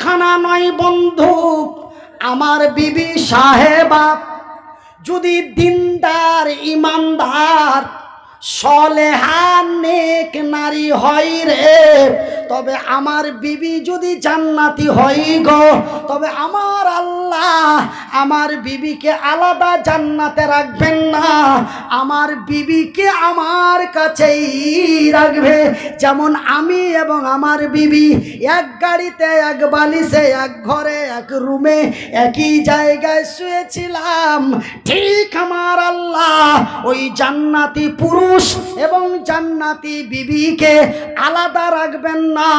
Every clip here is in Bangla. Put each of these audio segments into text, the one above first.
খানা নয় বন্ধু, আমার বিবি সাহেবা যদি দিনদার ইমানদার সলেহা নেক নারী হয় রে, তবে আমার বিবি যদি জান্নাতি হয় গো, তবে আমার আল্লাহ আমার বিবিকে আলাদা জান্নাতে রাখবেন না, আমার বিবিকে আমার কাছেই রাখবে। যেমন আমি এবং আমার বিবি এক গাড়িতে, এক বালিশে, এক ঘরে, এক রুমে, একই জায়গায় শুয়েছিলাম, ঠিক আমার আল্লাহ ওই জান্নাতি পুরুষ এবং জান্নাতি বিবিকে আলাদা রাখবেন না।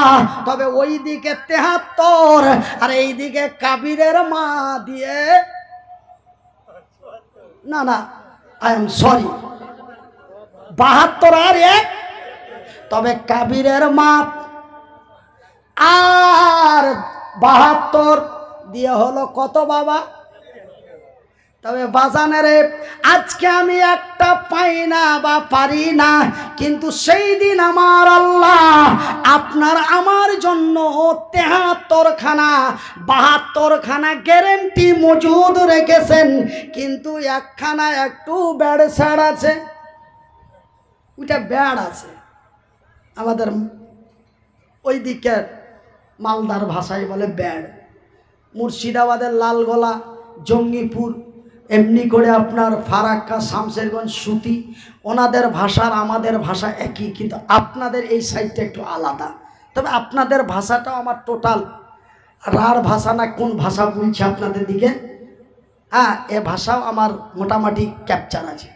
তবে ওই দিকে 73 আর এই দিকে কাবিরের মা দিয়ে, না না আই এম সরি, 72 আর 1, তবে কাবিরের মা আর 72 দিয়ে হলো কত বাবা? তবে বাজানেরে আজকে আমি একটা পাই না বা পারি না, কিন্তু সেই দিন আমার আল্লাহ আপনার আমার জন্য 73 খানা 72 খানা গ্যারেন্টি মজুদ রেখেছেন, কিন্তু একখানা একটু ব্যাড ছাড় আছে, ওইটা ব্যাড আছে। আমাদের ওই দিকের মালদার ভাষায় বলে ব্যাড, মুর্শিদাবাদের লালগোলা, জঙ্গিপুর, এমনি করে আপনার ফারাক্কা, শামশেরগঞ্জ, সুতি, ওনাদের ভাষার আমাদের ভাষা একই, কিন্তু আপনাদের এই সাইডটা একটু আলাদা। তবে আপনাদের ভাষাটাও আমার টোটাল রার ভাষা না কোন ভাষা বলছে আপনাদের দিকে, হ্যাঁ এ ভাষাও আমার মোটামুটি ক্যাপচার আছে।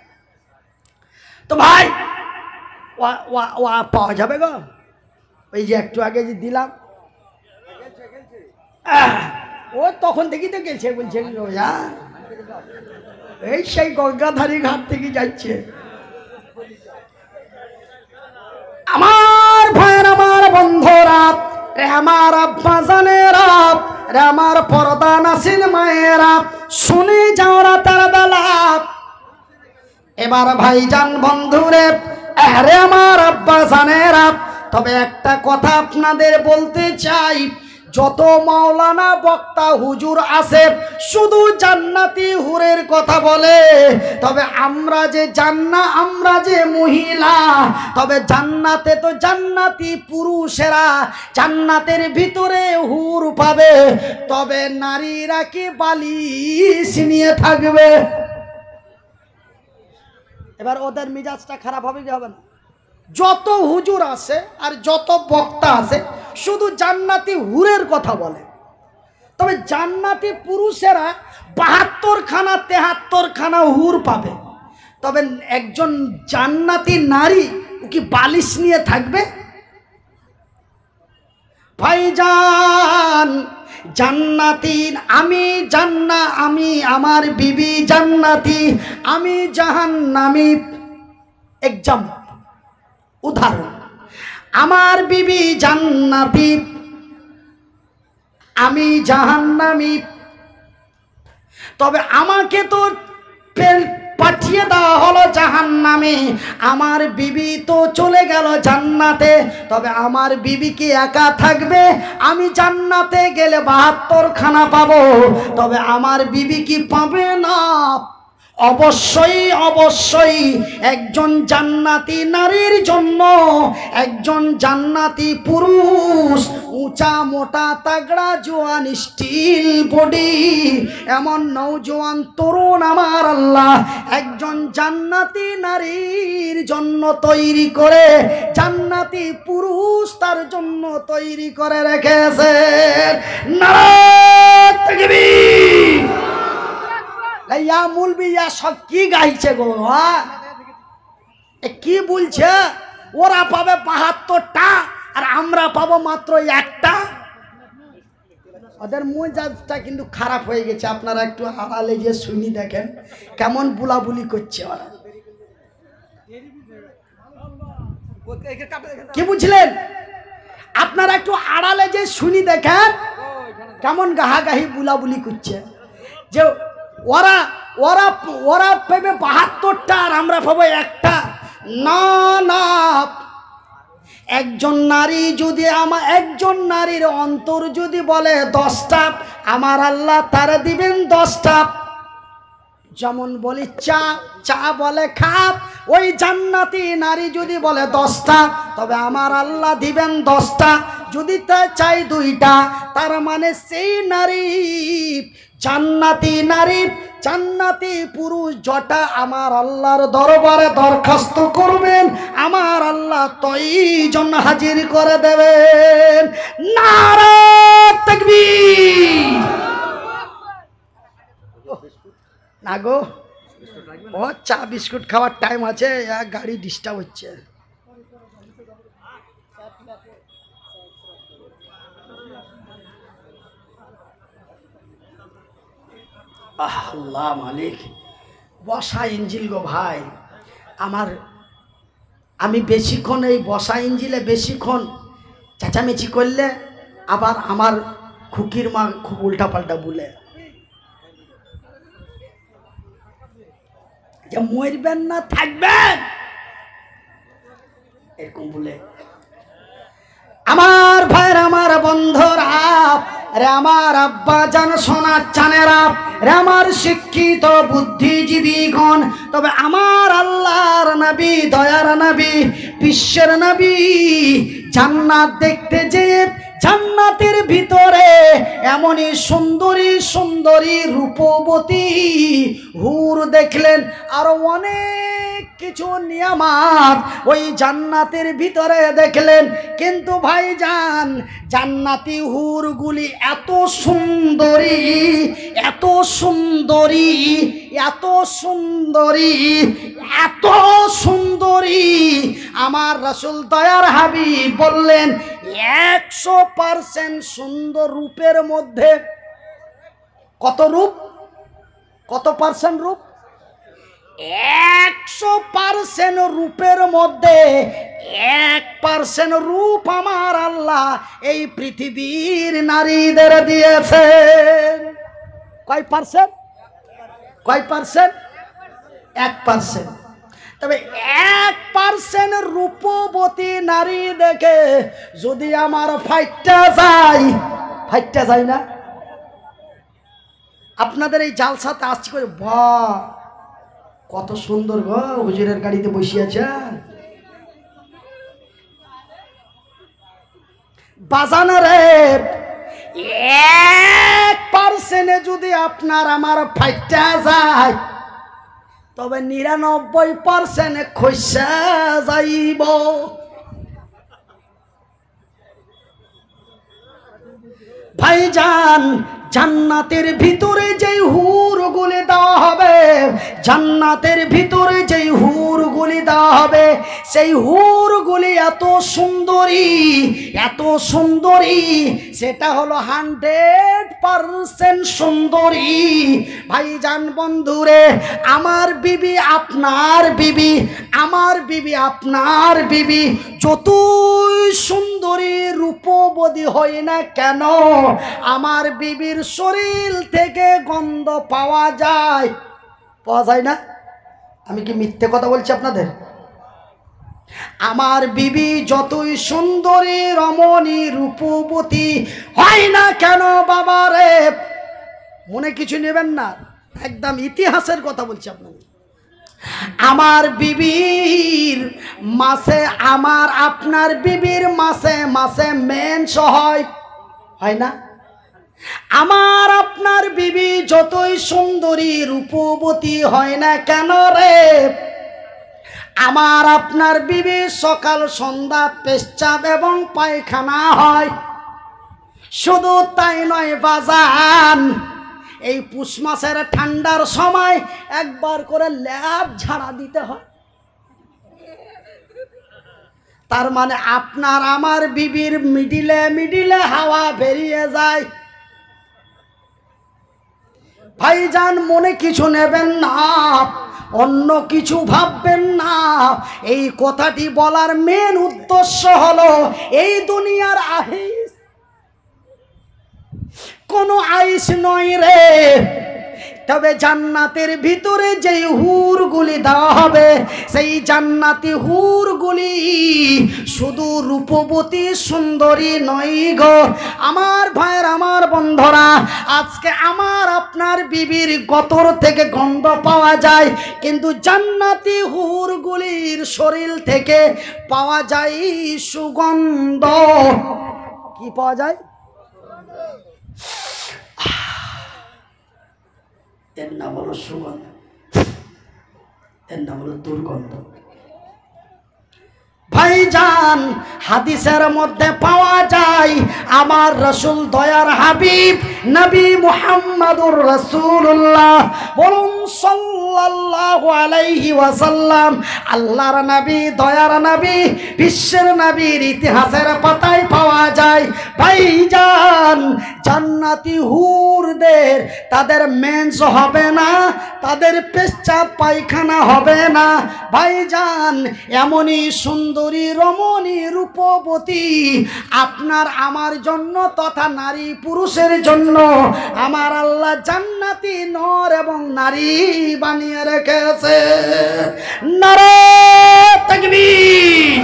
তো ভাই ও পাওয়া যাবে গো? ওই যে একটু আগে যে দিলাম, ও তখন থেকেই তো গেছে বলছে, এই সেই গঙ্গাধারী ঘাট থেকে যাচ্ছে। আমার ভাইয়ের, আমার বন্ধুরা, রে আমার আব্বা জানেরা, রে আমার পর্দা নাসিন মায়েরা, শুনে যাও রাতের বেলা। এবার ভাইজান বন্ধুরে, রে আমার আব্বা জানেরা, তবে একটা কথা আপনাদের বলতে চাই, যত মাওলানা বক্তা হুজুর আছে শুধু জান্নাতি হুরের কথা বলে, তবে আমরা যে মহিলা, তবে জান্নাতে তো জান্নাতি পুরুষেরা জান্নাতের ভিতরে হুর পাবে, তবে নারীরা কি বালিশ নিয়ে থাকবে? এবার ওদের মিজাজটা খারাপ হবে কি হবে না? যত হুজুর আছে আর যত বক্তা আছে শুধু জান্নাতি হুরের কথা বলে, তবে জান্নাতি পুরুষেরা 72 খানা 73 খানা হুর পাবে, তবে একজন জান্নাতি নারী ও কি বালিশ নিয়ে থাকবে? ভাইজান জান্নাতি, আমি আমার বিবি জান্নাতি, আমি জাহান্নামী। এক্সাম্পল, উদাহরণ, আমার বিবি জান্নাতি, আমি জাহান্নামী, তবে আমাকে তো পাঠিয়ে দেওয়া হলো জাহান্নামে, আমার বিবি তো চলে গেল জান্নাতে, তবে আমার বিবি কি একা থাকবে? আমি জান্নাতে গেলে 72 খানা পাবো, তবে আমার বিবি কি পাবে না? অবশ্যই অবশ্যই একজন জান্নাতি নারীর জন্য একজন জান্নাতি পুরুষ, উঁচা মোটা তাগড়া জোয়ান স্টিল বডি এমন নওজোয়ান তরুণ আমার আল্লাহ একজন জান্নাতি নারীর জন্য তৈরি করে, জান্নাতি পুরুষ তার জন্য তৈরি করে রেখেছে। নারায়ে তাকবীর। ইয়া মুলবি ইয়া সব কি গাইছে গো? কি বলছে? ওরা পাবে 72টা আর আমরা পাবো মাত্র একটা। ওদের মেজাজটা কিন্তু খারাপ হয়ে গেছে। আপনারা একটু আড়ালে যে শুনি দেখেন কেমন বুলাবুলি করছে ওরা। কি বুঝলেন? আপনারা একটু আড়ালে যে শুনি দেখেন কেমন গাহাগাহি বুলাবুলি করছে, যে ওরা ওরা ওরা পাবে 72টা আর আমরা পাবো একটা। না না, একজন নারী যদি একজন নারীর অন্তর যদি বলে 10টা, আমার আল্লাহ তারা দিবেন 10টা। যেমন বলি চা, চা বলে খাপ, ওই জান্নাতি নারী যদি বলে 10টা, তবে আমার আল্লাহ দিবেন 10টা। যদি তা চাই 2টা, তার মানে সেই নারী জান্নাতি নারী, জান্নাতি পুরুষ জটা আমার আল্লাহর দরবারে দরখাস্ত করবেন, আমার আল্লাহ তয়জন হাজির করে দেবেন। নারে তাকবীর। না গো, ও চা বিস্কুট খাওয়ার টাইম আছে, গাড়ি ডিস্টার্ব হচ্ছে। আল্লাহ মালিক, বসা ইঞ্জিল গো ভাই আমার, আমি বেশিক্ষণ এই বসা ইঞ্জিলে বেশিক্ষণ চেঁচামেচি করলে আবার আমার খুকির মা খুব উল্টাপাল্টা বলে যে মরবেন না থাকবেন এরকম বলে। আমার ভাইয়ের, আমার বন্ধুরা, রে আমার আব্বা জান, সোনার চানেরা, রে আমার শিক্ষিত বুদ্ধিজীবীগণ, তবে আমার আল্লাহর নবী, দয়ার নবী, বিশ্বের নবী জান্নাত দেখতে যেয়ে জান্নাতের ভিতরে এমনই সুন্দরী সুন্দরী রূপবতী হুর দেখলেন, আরো অনেক কিছু নিয়ামত ওই জান্নাতের ভিতরে দেখলেন। কিন্তু ভাইজান, জান্নাতি হুরগুলি এত সুন্দরী, এত সুন্দরী, এত সুন্দরী, এত সুন্দরী, আমার রাসূল দয়ার হাবিব বললেন 100% সুন্দর রূপের মধ্যে কত রূপ, কত পার্সেন্ট রূপ? 100% রূপের মধ্যে 1% রূপ আমার আল্লাহ এই পৃথিবীর নারীদের দিয়েছেন। কয় পার্সেন্ট? কয় পার্সেন্ট? 1%। তবে 1% রূপবতী নারী দেখে যদি আমার ফাইটটা যায় না? আপনাদের এই জালসাতে আসছি করে, বাহ কত সুন্দর গো, হুজুরের গাড়িতে বসিয়েছে। বাজানো রে 1% যদি আপনার আমার ফাইটটা যায়, তবে 99% খসা যাইব। ভাইজান, জান্নাতের ভিতরে যেই হুরগুলি দেওয়া হবে, জান্নাতের ভিতরে যেই হুরগুলি দেওয়া হবে, সেই হুরগুলি এত সুন্দরী, এত সুন্দরী, সেটা হলো 100% সুন্দরী। ভাইজান বন্ধুরে, আমার বিবি আপনার বিবি, আমার বিবি আপনার বিবি যতই সুন্দরী রূপবতী হয় না কেন, আমার বিবির শরীর থেকে গন্ধ পাওয়া যায়। পাওয়া যায় না? আমি কি মিথ্যে কথা বলছি আপনাদের? আমার বিবি যতই সুন্দরী রমণী রূপবতী হয় না কেন, বাবা রে, মনে কিছু নেবেন না, একদম ইতিহাসের কথা বলছি আপনাদের। আমার বিবির মাসে, আমার আপনার বিবির মাসে মাসে মেন্স হয় না? আমার আপনার বিবি যতই সুন্দরী রূপবতী হয় না কেন রে, আমার আপনার বিবি সকাল সন্ধ্যা পেশাব এবং পায়খানা হয়। শুধু তাই নয় বাজান, এই পুষ মাসের ঠান্ডার সময় একবার করে ল্যাব ঝাড়া দিতে হয়। তার মানে আপনার আমার বিবির মিডিলে মিডিলে হাওয়া বেরিয়ে যায়। ভাইজান, মনে কিছু নেবেন না, অন্য কিছু ভাববেন না। এই কথাটি বলার মেন উদ্দেশ্য হলো, এই দুনিয়ার আইস কোনো আইস নয় রে। তবে জান্নাতের ভিতরে যেই হুরগুলি দেওয়া হবে সেই জান্নাতি হুরগুলি শুধু রূপবতী সুন্দরী নয় গো আমার ভাইয়ের, আমার বন্ধুরা। আজকে আমার আপনার বিবির গতর থেকে গন্ধ পাওয়া যায়, কিন্তু জান্নাতি হুরগুলির শরীর থেকে পাওয়া যায় সুগন্ধ। কি পাওয়া যায়? এর নাম হলো সুগন্ধ, এর নাম হলো দুর্গন্ধ। ভাইজান, হাদিসের মধ্যে পাওয়া যায় আমার রাসূল দয়ার হাবিব নবী মুহাম্মদুর রাসূলুল্লাহ বলুন সাল্লাল্লাহু আলাইহি ওয়াসাল্লাম, আল্লাহর নবী, দয়ার নবী, বিশ্বের নবীর ইতিহাসের পাতায় পাওয়া যায় ভাইজান জান্নাতি হুরদের তাদের মেন্স হবে না, তাদের পেশাব পায়খানা হবে না ভাইজান। এমনই সুন্দরী রমণী রূপবতী আপনার আমার জন্য তথা নারী পুরুষের জন্য আমার আল্লাহ জান্নাতি নর এবং নারী বানিয়ে রেখেছে। নারে তাকবীর।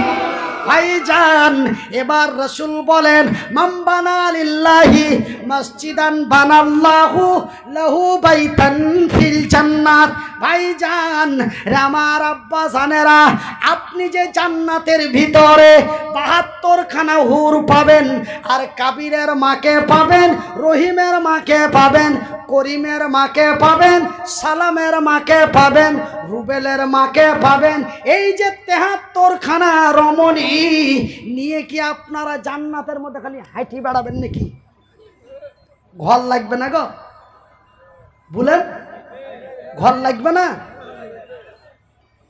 ভাইজান এবার রাসূল বলেন মান বানা লিল্লাহি মসজিদান বানাল্লাহু লাহু বাইতান ফিল জান্নাত। ভাইজান আমার আব্বা জানেরা, আপনি যে জান্নাতের ভিতরে ৭২ খানা হুর পাবেন, আর কাবিরের মাকে পাবেন, রহিমের মাকে পাবেন, করিমের মাকে পাবেন, সালামের মাকে পাবেন, রুবেলের মাকে পাবেন। এই যে ৭৩ খানা রমণী নিয়ে কি আপনারা জান্নাতের মধ্যে খালি হাঁটি বেড়াবেন নাকি? ঘর লাগবে না গো? বলেন, ঘর লাগবে না?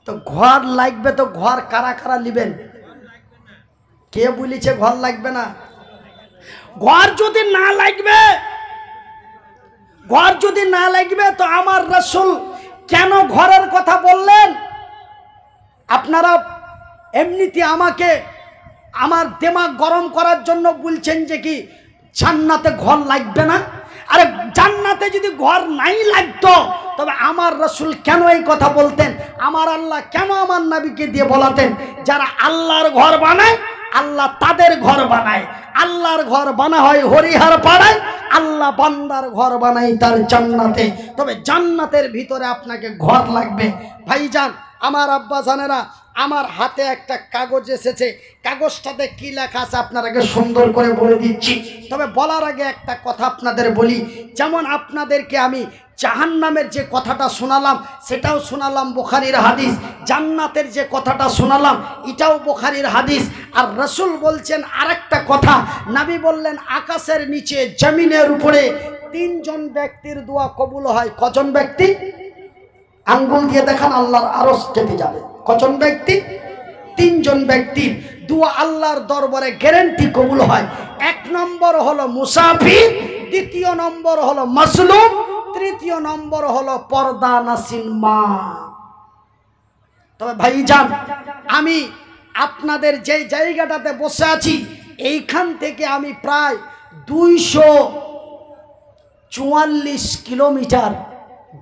তো ঘর লাগবে, তো ঘর কারা কারা নিবেন? কে বলেছে ঘর লাগবে না? ঘর যদি না লাগবে, ঘর যদি না লাগবে তো আমার রাসূল কেন ঘরের কথা বললেন? আপনারা এমনিতে আমাকে আমার দিমাগ গরম করার জন্য বলছেন যে কি জান্নাতে ঘর লাগবে না। আরে জান্নাতে যদি ঘর নাই লাগতো তবে আমার রাসূল কেন এই কথা বলতেন? আমার আল্লাহ কেন আমার নবীকে দিয়ে বলাতেন? যারা আল্লাহর ঘর বানায় আল্লাহ তাদের ঘর বানায়। আল্লাহর ঘর বানা হয় হরিহার পাড়ায়, আল্লাহ বান্দার ঘর বানায় তার জান্নাতে। তবে জান্নাতের ভিতরে আপনাকে ঘর লাগবে। ভাইজান আমার আব্বা জানেরা, আমার হাতে একটা কাগজ এসেছে, কাগজটাতে কি লেখা আছে আপনাদেরকে সুন্দর করে বলে দিচ্ছি। তবে বলার আগে একটা কথা আপনাদের বলি, যেমন আপনাদেরকে আমি জাহান্নামের যে কথাটা শোনালাম সেটাও শোনালাম বুখারীর হাদিস, জান্নাতের যে কথাটা শোনালাম এটাও বুখারীর হাদিস। আর রাসূল বলছেন আরেকটা কথা, নবী বললেন আকাশের নিচে জমিনের উপরে ৩ জন ব্যক্তির দোয়া কবুল হয়। কজন ব্যক্তি? আঙ্গুল দিয়ে দেখান, আল্লাহর আরশ কেঁপে যাবে। কজন ব্যক্তি? ৩ জন ব্যক্তির দোয়া আল্লাহর দরবারে গ্যারান্টি কবুল হয়। ১ নম্বর হলো মুসাফির, ২য় নম্বর হলো মাজলুম, ৩য় নম্বর হলো পর্দা নাসিন মা। তবে ভাইজান আমি আপনাদের যে জায়গাটাতে বসে আছি এইখান থেকে আমি প্রায় ২৪৪ কিলোমিটার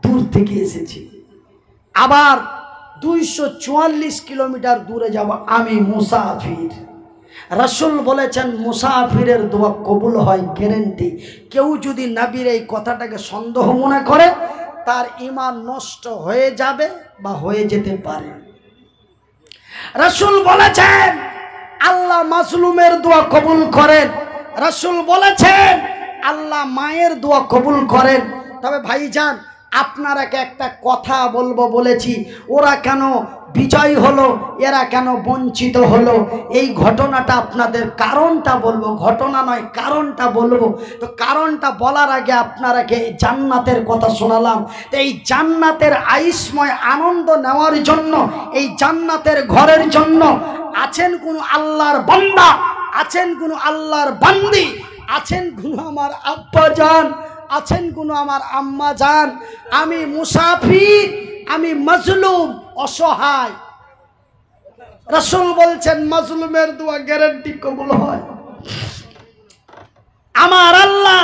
দূর থেকে এসেছি, আবার ২৪৪ কিলোমিটার দূরে যাব। আমি মুসাফির। রাসূল বলেছেন মুসাফিরের দোয়া কবুল হয় গ্যারান্টি। কেউ যদি নবীর এই কথাটাকে সন্দেহ মনে করে তার ঈমান নষ্ট হয়ে যাবে বা হয়ে যেতে পারে। রাসূল বলেছেন আল্লাহ মাজলুমের দোয়া কবুল করেন। রাসূল বলেছেন আল্লাহ মায়ের দোয়া কবুল করেন। তবে ভাইজান আপনারাকে একটা কথা বলবো বলেছি, ওরা কেন বিজয় হলো, এরা কেন বঞ্চিত হলো, এই ঘটনাটা আপনাদের কারণটা বলবো, ঘটনা নয় কারণটা বলবো। তো কারণটা বলার আগে আপনারাকে জান্নাতের কথা শোনালাম। তো এই জান্নাতের আইসময় আনন্দ নেওয়ার জন্য, এই জান্নাতের ঘরের জন্য আছেন কোনো আল্লাহর বান্দা, আছেন কোনো আল্লাহর বান্দি, আছেন কোনো আমার আব্বা জান, আছেন কোনো আমার আম্মা জান। আমি মুসাফির, আমি মাজলুম, অসহায়। রাসূল বলছেন মাজলুমের দোয়া গ্যারান্টি কবুল হয়। আমার আল্লাহ,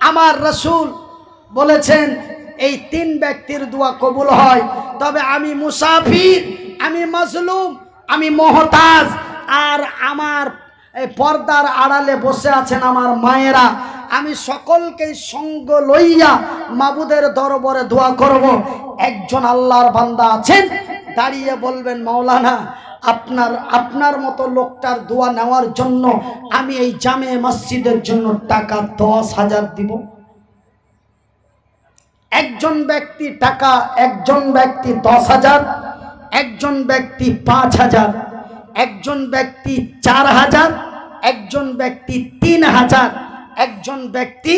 আমার রাসূল বলেছেন এই 3 ব্যক্তির দোয়া কবুল হয়। তবে আমি মুসাফির, আমি মাজলুম, আমি মুহতাজ, আর আমার এই পর্দার আড়ালে বসে আছেন আমার মায়েরা, আমি সকলকে সঙ্গ লইয়া মাবুদের দরবারে দোয়া করব। একজন আল্লাহর বান্দা আছেন, দাঁড়িয়ে বলবেন মাওলানা আপনার মতো লোকটার দোয়া নেওয়ার জন্য আমি এই জামে মসজিদের জন্য টাকা 10,000 দিব। একজন ব্যক্তি টাকা, একজন ব্যক্তি 10,000, একজন ব্যক্তি 5,000, একজন ব্যক্তি 4,000, একজন ব্যক্তি 3,000, একজন ব্যক্তি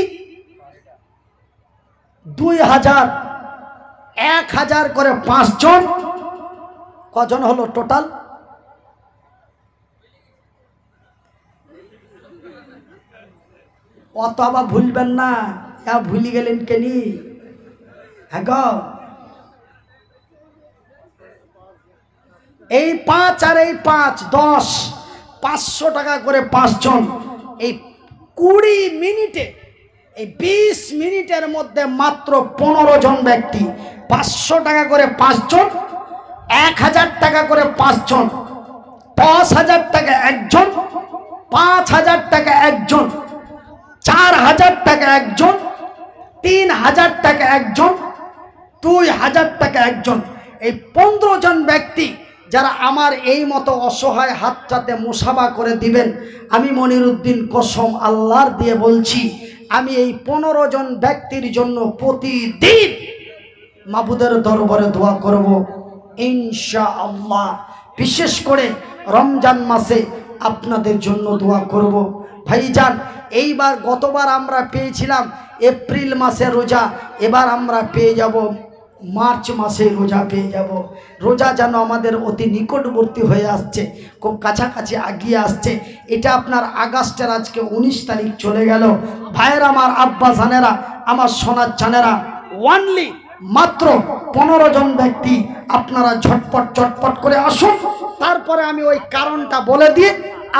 2,000, 1,000 করে 5 জন। কজন হলো টোটাল? অত আবার ভুলবেন না, ভুলি গেলেন কেনি? হ্যাঁ গো, এই 5 আর এই 5 10, 500 টাকা করে 5 জন। এই 20 মিনিটে, এই 20 মিনিটের মধ্যে মাত্র 15 জন ব্যক্তি 500 টাকা করে 5 জন, 1,000 টাকা করে 5 জন, 10,000 টাকা একজন, 5,000 টাকা একজন, 4,000 টাকা একজন, 3,000 টাকা একজন, 2,000 টাকা একজন। এই 15 জন ব্যক্তি যারা আমার এই মতো অসহায় হাতটাতে মুসাফা করে দিবেন, আমি মনিরুদ্দিন কসম আল্লাহর দিয়ে বলছি, আমি এই 15 জন ব্যক্তির জন্য প্রতিদিন মাবুদের দরবারে দোয়া করব ইনশাআল্লাহ। বিশেষ করে রমজান মাসে আপনাদের জন্য দোয়া করব। ভাইজান, এইবার গতবার আমরা পেয়েছিলাম এপ্রিল মাসে রোজা, এবার আমরা পেয়ে যাব মার্চ মাসে রোজা পেয়ে যাব। রোজা যেন আমাদের অতি নিকটবর্তী হয়ে আসছে, খুব কাছাকাছি আগিয়ে আসছে। এটা আপনার আগস্টের আজকে 19 তারিখ চলে গেল। ভাইয়ের আমার, আব্বা জানেরা, আমার সোনার জানেরা, ওয়ানলি মাত্র 15 জন ব্যক্তি আপনারা ঝটপট চটপট করে আসুন। তারপরে আমি ওই কারণটা বলে দিয়ে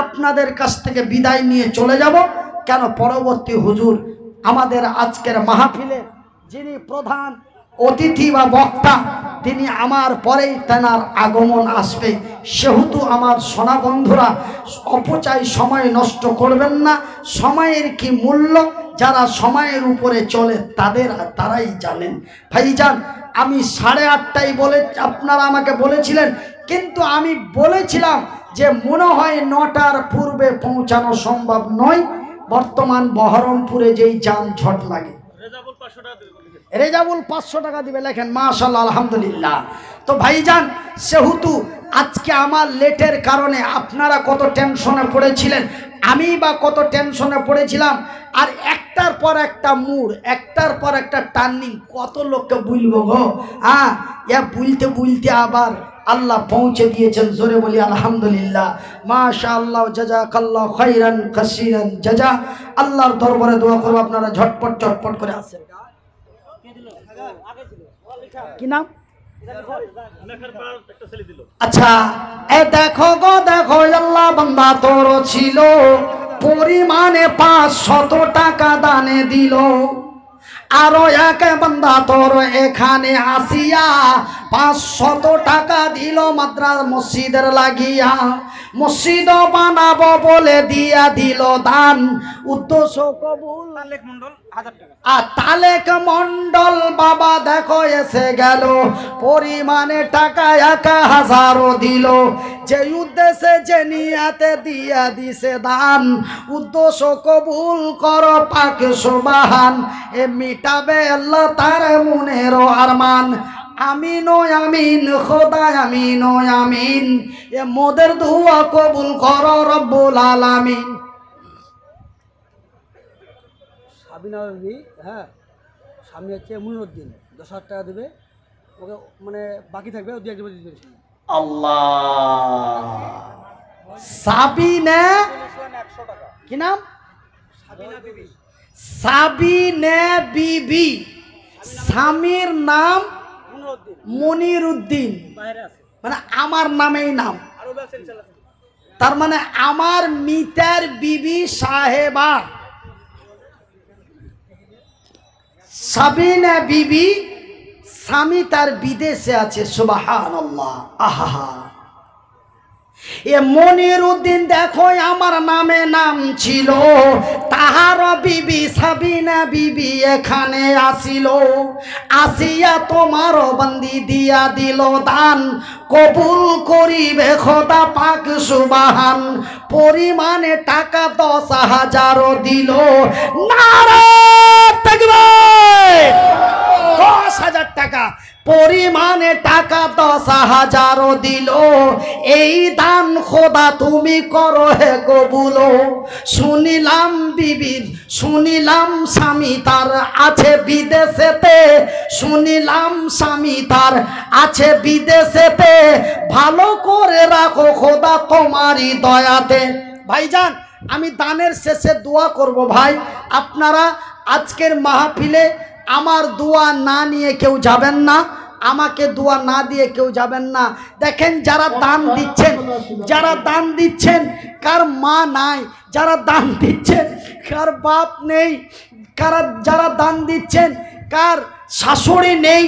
আপনাদের কাছ থেকে বিদায় নিয়ে চলে যাব। কেন, পরবর্তী হুজুর আমাদের আজকের মাহফিলের যিনি প্রধান অতিথি বা বক্তা, তিনি আমার পরেই তেনার আগমন আসবে। সেহেতু আমার সোনা বন্ধুরা, অপচয় সময় নষ্ট করবেন না। সময়ের কি মূল্য যারা সময়ের উপরে চলে তারাই জানেন। ভাইজান, আমি 8:30টায় বলে আপনারা আমাকে বলেছিলেন, কিন্তু আমি বলেছিলাম যে মনে হয় 9টার পূর্বে পৌঁছানো সম্ভব নয়। বর্তমান বহরমপুরে যেই যানজট লাগে, রেজাবুল 500 টাকা দিবে, লেখেন মাশাআল্লাহ, আলহামদুলিল্লাহ। তো ভাইজান, সেহেতু আজকে আমার লেটের কারণে আপনারা কত টেনশনে পড়েছিলেন, আমি বা কত টেনশনে পড়েছিলাম। আর একটার পর একটা মোড়, একটার পর একটা টার্নিং, কত লোককে বুঝবো গো। হ্যাঁ, বুলতে বুলতে আবার আল্লাহ পৌঁছে দিয়েছেন। জোরে বলি আলহামদুলিল্লাহ, মাশাআল্লাহ, জাযাকাল্লাহু খাইরান কাসীরান জাযা। আল্লাহর দরবারে দোয়া করব আপনারা ঝটপট চটপট করে আসেন। কি নাম? আচ্ছা, এ দেখো গো দেখো, আল্লাহ বান্দা তোর ছিল, পরিমাণে 500 টাকা দানে দিল। আরো এক বান্দা তোর এখানে আসিয়া 500 টাকা দিল মাদ্রাস মসজিদের লাগিয়া। মসজিদ বানাবো বলে দিয়া দিল দান, উদ্দেশ্য কবুল। তালেক মন্ডল বাবা দেখো এসে গেল, পরিমাণে টাকা 1,000 দিল। যে উদ্দেশ্যে যে নিয়াতে দিয়া দিছে দান, উদ্দেশ্য কবুল কর পাক সুবহান। এ মিটাবে আল্লাহ তার মনের আরমান। আমিন ও আমিন, খোদা আমিন ও আমিন। এ মোদের দোয়া কবুল কর রব্বুল আলামিন। হ্যাঁ, স্বামী হচ্ছে মনিরুদ্দিন, 10,000 টাকা দেবে ওকে, মানে বাকি থাকবে ও 2-1 দিবে। আল্লাহ, সাবিনা, কি নাম? সাবিনা বিবি, স্বামীর নাম মনিরুদ্দিন, মানে আমার নামেই নাম। তার মানে আমার মিতার বিবি সাহেবা সাবিনা বিবি স্বামী তার বিদেশে আছে, সুবহানাল্লাহ। আহা, এ মনিরউদ্দিন দেখো আমার নামে নাম ছিল, তাহার বিবি সাবিনা বিবি এখানে আসিল, আসিয়া তোমার বন্দি দিয়া দিল দান, কবুল করিবে খোদা পাক সুবহান। পরিমাণে টাকা 10,000 দিল। নারে তাকবীর! 10,000 টাকা পরিমাণে টাকা 10,000 দিল। এই দান খোদা তুমি করো হে কবুল। শুনিলাম বিবির, শুনিলাম স্বামী তার আছে বিদেশেতে, শুনিলাম স্বামী তার আছে বিদেশেতে, ভালো করে রাখো খোদা তোমারই দয়াতে। ভাইজান, আমি দানের শেষে দোয়া করব ভাই, আপনারা আজকের মাহফিলে আমার দোয়া না নিয়ে কেউ যাবেন না, আমাকে দোয়া না দিয়ে কেউ যাবেন না। দেখেন যারা দান দিচ্ছেন, যারা দান দিচ্ছেন কার মা নাই, যারা দান দিচ্ছেন কার বাপ নেই, যারা দান দিচ্ছেন কার শাশুড়ি নেই,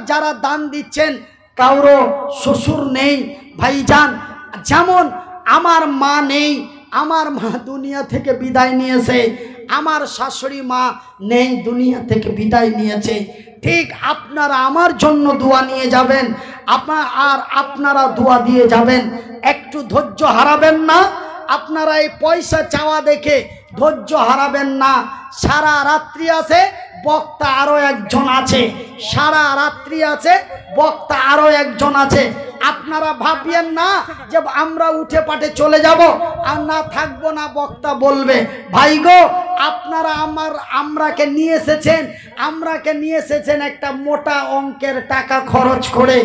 যারা দান দিচ্ছেন কারো শ্বশুর নেই। ভাইজান, যেমন আমার মা নেই, আমার মা দুনিয়া থেকে বিদায় নিয়েছে, আমার শাশুড়ি মা নেই, দুনিয়া থেকে বিদায় নিয়েছে, ঠিক আপনারা আমার জন্য দোয়া নিয়ে যাবেন, আপনারা দোয়া দিয়ে যাবেন। একটু ধৈর্য হারাবেন না, আপনারা এই পয়সা চাওয়া দেখে ধৈর্য হারাবেন না। সারা রাত্রি আছে, বক্তা আরো একজন আছে, সারা রাত্রি আছে, বক্তা আরো একজন আছে। আপনারা ভাবিয়েন না যে আমরা উঠে পাঠে চলে যাব আর না থাকবো না, বক্তা বলবে। ভাই গো, আপনারা আমরাকে নিয়ে এসেছেন একটা মোটা অঙ্কের টাকা খরচ করে,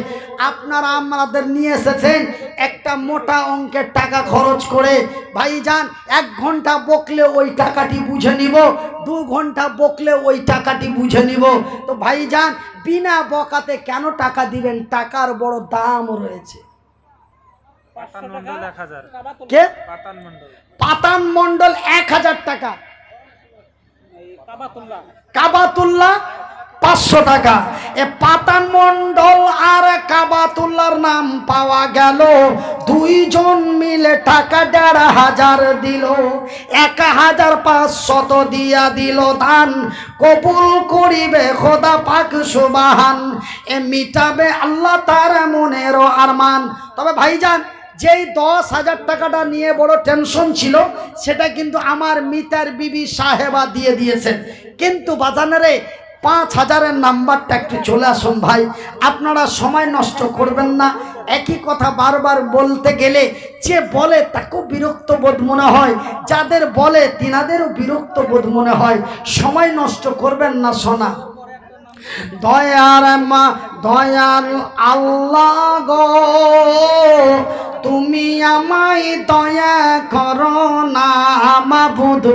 আপনারা আমাদের নিয়ে এসেছেন একটা মোটা অঙ্কের টাকা খরচ করে। ভাইজান, 1 ঘন্টা বকলে ওই টাকাটি বুঝে নিব, 2 ঘন্টা বকলে ওই টাকাটি বুঝে নিব। তো ভাইজান, বিনা বকাতে কেন টাকা দিবেন? টাকার বড় দাম রয়েছে। কে? পাতান মন্ডল 1000 টাকা, কাবাতুল্লাহ 500 টাকা। এ পাতান মন্ডল আর কাবাতুল্লাহর নাম পাওয়া গেল, 2 জন মিলে টাকা 1,500 দিল, 1,500 দিয়া দিল দান, কবুল করিবে খোদা পাক সুবহান। এ মিটাবে আল্লাহ তার মনের আরমান। তবে ভাইজান, যেই 10,000 টাকাটা নিয়ে বড় টেনশন ছিল, সেটা কিন্তু আমার মিতার বিবি সাহেবা দিয়ে দিয়েছেন। কিন্তু বাজানেরে 5,000-এর নাম্বারটা একটু চলে আসুন ভাই, আপনারা সময় নষ্ট করবেন না। একই কথা বারবার বলতে গেলে যে বলে তাকেও বিরক্ত বোধ মনে হয়, যাদের বলে তিনাদেরও বিরক্ত বোধ মনে হয়। সময় নষ্ট করবেন না সোনা। দয়ার মা, দয়াল আল্লাহ গো, তুমি আমায় দয়া করো না, মাবুদ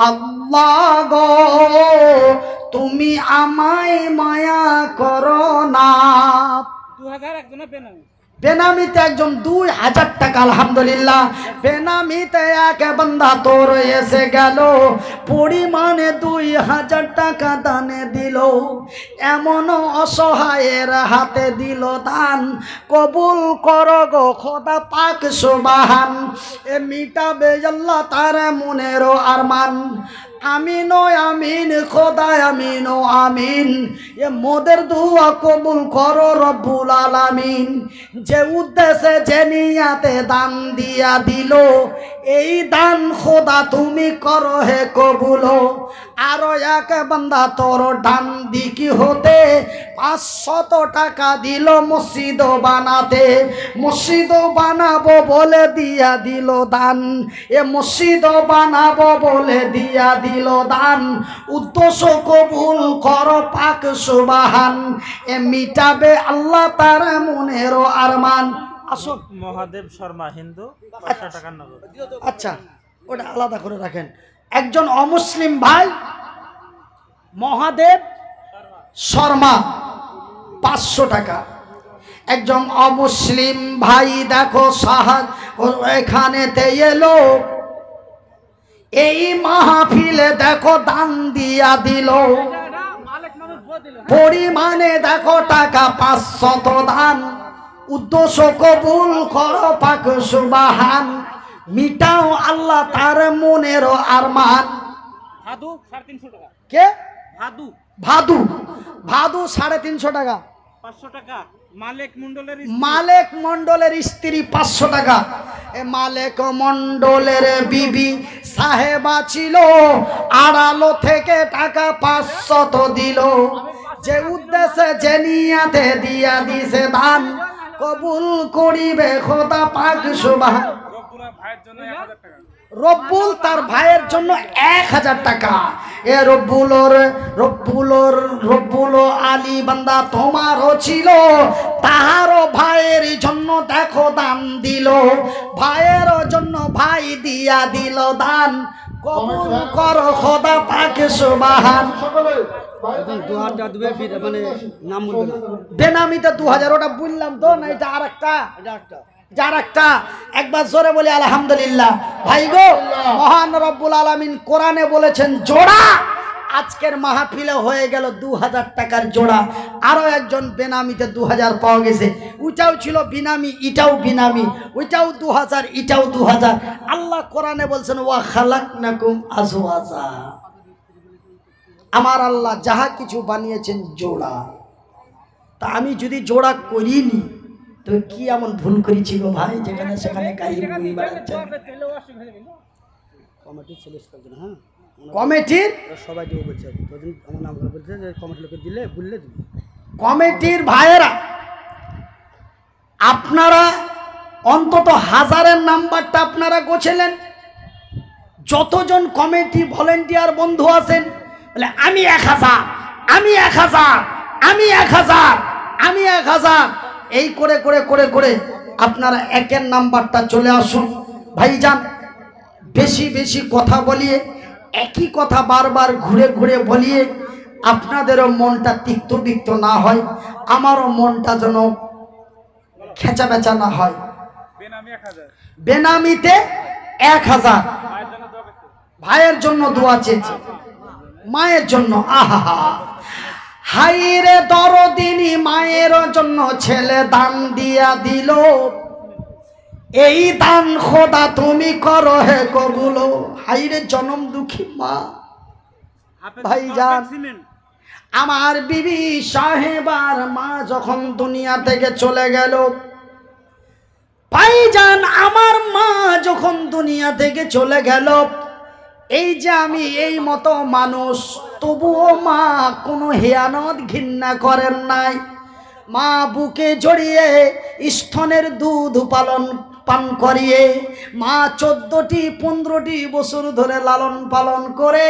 আল্লাহ গো, তুমি আমায় মায়া করো না। 2000 একজনের বেনামি, বেনামিতে একজন 2,000 টাকা, আলহামদুলিল্লাহ। বেনামিতে এক বান্দা তোর এসে গেল, পরিমাণে 2,000 টাকা দানে দিল, এমন অসহায়ের হাতে দিল দান, কবুল করো গো খোদা পাক সুবহান। এ মিটাবে আল্লাহ তার মনের আরমান। আমিন ও আমিন খোদা, আমিন ও আমিন। এ মোদের দোয়া কবুল করো রব্বুল আলামিন। যে উদ্দেশ্যে যে নিয়াতে দান দিয়া দিল, এই দান খোদা তুমি করো হে কবুল। আরো এক বান্দা তোর ডান দিকি হতে 500 টাকা দিল মসজিদ বানাতে, মসজিদ বানাবো বলে দিয়া দিল দান। এ মসজিদ বানাবো বলে দিয়া দিল দান, উদ্দেশ্য কবুল করো পাক সুবহান। এ মিটাবে আল্লাহ তার মনের আরমান। আসুন। মহাদেব শর্মা, হিন্দু, 500 টাকা নগদ। আচ্ছা, ওটা আলাদা করে রাখেন। একজন অমুসলিম ভাই মহাদেব শর্মা 500 টাকা। একজন অমুসলিম ভাই দেখো এখানেতে এলো, এই মাহফিলে দেখো দান দিয়া দিল। পরিমাণে দেখো টাকা 500 দান, উদ্দেশ্য কবুল করো পাক সুবহান, মিটাও আল্লাহ তার মনের আরমান। ভাদু 350 টাকা। কে? ভাদু ভাদু। ভাদু 350 টাকা। 500 টাকা। মালিক মন্ডলের মালেক মন্ডলের স্ত্রী 500 টাকা। এ মালেক মন্ডলের বিবি সাহেবা ছিল, আড়ালো থেকে টাকা 500 দিল, যে উদ্দেশ্যে যে নিয়াতে দিয়া দিছে দান, কবুল করিবে খোদা পাক সুবহান। রব্বুল তার ভাইয়ের জন্য 1000 টাকা। এ রব্বুল আলী বান্দা তোমারও ছিল, তাহারও ভাইয়ের জন্য দেখো দান দিল, ভাইয়ের জন্য ভাই দিয়া দিল দান, কবুল করো খোদা পাক সুবহান। 2000 টাকা দেবে, মানে নাম বলবে না। বেনামিতে 2000, ওটা বললাম তো না, এটা আরেকটা, যার একটা। একবার জোরে বলি আলহামদুলিল্লাহ। ভাই গো, মহান রব্বুল আলামিন কোরআনে বলেছেন জোড়া, আজকের মাহফিলে হয়ে গেল 2000 টাকার জোড়া। আরো একজন বেনামিতে 2000 পাওয়া গেছে, ওইটাও ছিল বিনামি, এটাও বিনামি, ওইটাও 2000, এটাও 2000। আল্লাহ কোরআনে বলছেন ওয়া খালাকনাকুম আজওয়াজা, আমার আল্লাহ যাহা কিছু বানিয়েছেন জোড়া। তা আমি যদি জোড়া করিনি তো কি এমন ভুল করেছি গো ভাই, যেখানে সেখানে গাইব বই বেড়াচ্ছে। কমিটির ছেলে করছেন, হ্যাঁ কমিটির সবাই দেবো বলছে, আমার নাম করে বলছে যে কমিটির লোকে দিলে বললে দিবি। কমিটির ভাইয়েরা, আপনারা অন্তত 1000-এর নাম্বারটা আপনারা গোছেলেন। যতজন কমিটি ভলেন্টিয়ার বন্ধু আছেন বলে আমি 1000, আমি 1000, আমি 1000, আমি 1000, এই করে করে করে করে আপনারা 1-এর নাম্বারটা চলে আসুন। ভাইজান, বেশি বেশি কথা বলিয়ে, একই কথা বারবার ঘুরে ঘুরে বলিয়ে আপনাদেরও মনটা তিক্ত বিক্ত না হয়, আমারও মনটা যেন খেচা বেচা না হয়। বেনামিতে 1000, ভাইয়ের জন্য দোয়া চেয়েছে, মায়ের জন্য। আহা হাইরে দরদিনী মায়ের জন্য ছেলে দান দিয়া দিল, এই দান খোদা তুমি করো হে কবুল। হাইরে জনম দুঃখী মা। ভাইজান, আমার বিবি সাহেবার মা যখন দুনিয়া থেকে চলে গেল, ভাইজান আমার মা যখন দুনিয়া থেকে চলে গেল, এই যে আমি এই মতো মানুষ, তবুও মা কোনো হিয়ানত ঘৃণা করেন নাই। মা বুকে জড়িয়ে স্তনের দুধ পান করিয়ে, মা 14টি 15টি বছর ধরে লালন পালন করে,